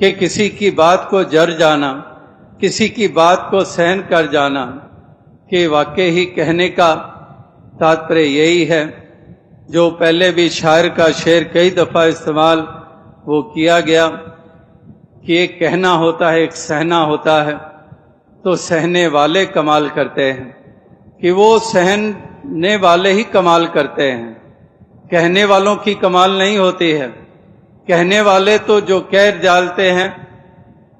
कि किसी की बात को जर जाना, किसी की बात को सहन कर जाना, कि वाकई ही कहने का तात्पर्य यही है जो पहले भी शायर का शेर कई दफ़ा इस्तेमाल वो किया गया कि एक कहना होता है, एक सहना होता है। तो सहने वाले कमाल करते हैं, कि वो सहने वाले ही कमाल करते हैं, कहने वालों की कमाल नहीं होती है। कहने वाले तो जो कह डालते हैं,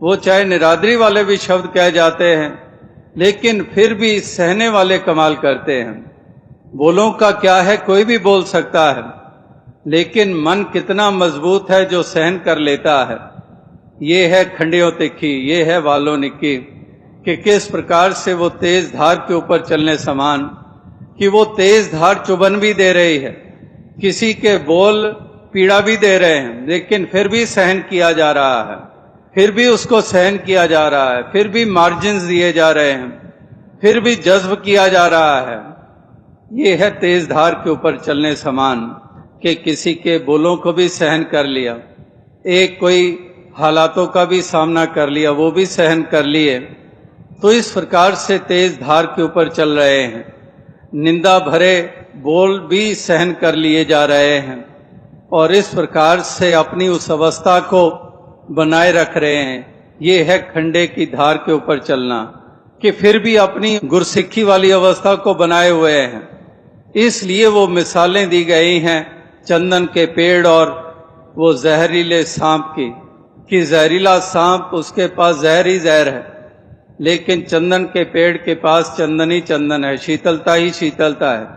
वो चाहे निरादरी वाले भी शब्द कह जाते हैं, लेकिन फिर भी सहने वाले कमाल करते हैं। बोलों का क्या है, कोई भी बोल सकता है, लेकिन मन कितना मजबूत है जो सहन कर लेता है। ये है खंडियों तिखी, ये है वालों निकी, कि किस प्रकार से वो तेज धार के ऊपर चलने समान, कि वो तेज धार चुभन भी दे रही है, किसी के बोल पीड़ा भी दे रहे हैं, लेकिन फिर भी सहन किया जा रहा है, फिर भी उसको सहन किया जा रहा है, फिर भी मार्जिन्स दिए जा रहे हैं, फिर भी जज्ब किया जा रहा है। ये है तेज धार के ऊपर चलने समान, कि किसी के बोलों को भी सहन कर लिया, एक कोई हालातों का भी सामना कर लिया, वो भी सहन कर लिए। तो इस प्रकार से तेज धार के ऊपर चल रहे हैं, निंदा भरे बोल भी सहन कर लिए जा रहे हैं, और इस प्रकार से अपनी उस अवस्था को बनाए रख रहे हैं। ये है खंडे की धार के ऊपर चलना, कि फिर भी अपनी गुरसिक्खी वाली अवस्था को बनाए हुए हैं। इसलिए वो मिसालें दी गई हैं चंदन के पेड़ और वो जहरीले सांप की, कि जहरीला सांप उसके पास जहर ही जहर है, लेकिन चंदन के पेड़ के पास चंदन ही चंदन है, शीतलता ही शीतलता है,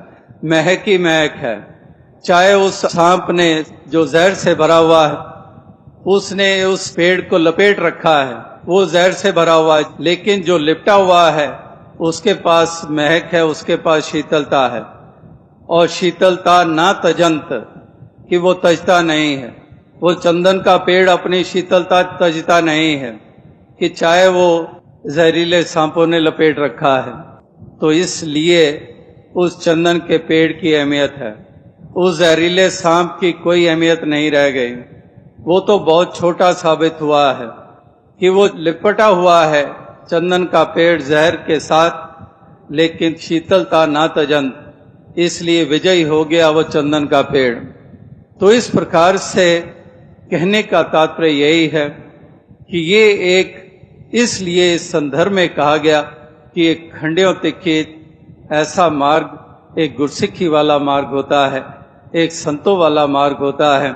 महक ही महक है। चाहे उस सांप ने जो जहर से भरा हुआ है, उसने उस पेड़ को लपेट रखा है, वो जहर से भरा हुआ है, लेकिन जो लिपटा हुआ है उसके पास महक है, उसके पास शीतलता है। और शीतलता ना तजंत, कि वो तजता नहीं है। वो चंदन का पेड़ अपनी शीतलता तजता नहीं है, कि चाहे वो जहरीले सांपों ने लपेट रखा है। तो इसलिए उस चंदन के पेड़ की अहमियत है, उस जहरीले सांप की कोई अहमियत नहीं रह गई। वो तो बहुत छोटा साबित हुआ है, कि वो लिपटा हुआ है चंदन का पेड़ जहर के साथ, लेकिन शीतलता ना तजंत, इसलिए विजयी हो गया वो चंदन का पेड़। तो इस प्रकार से कहने का तात्पर्य यही है कि ये एक, इसलिए इस संदर्भ में कहा गया कि एक खंडियों तिखी ऐसा मार्ग एक गुरसिक्खी वाला मार्ग होता है, एक संतों वाला मार्ग होता है,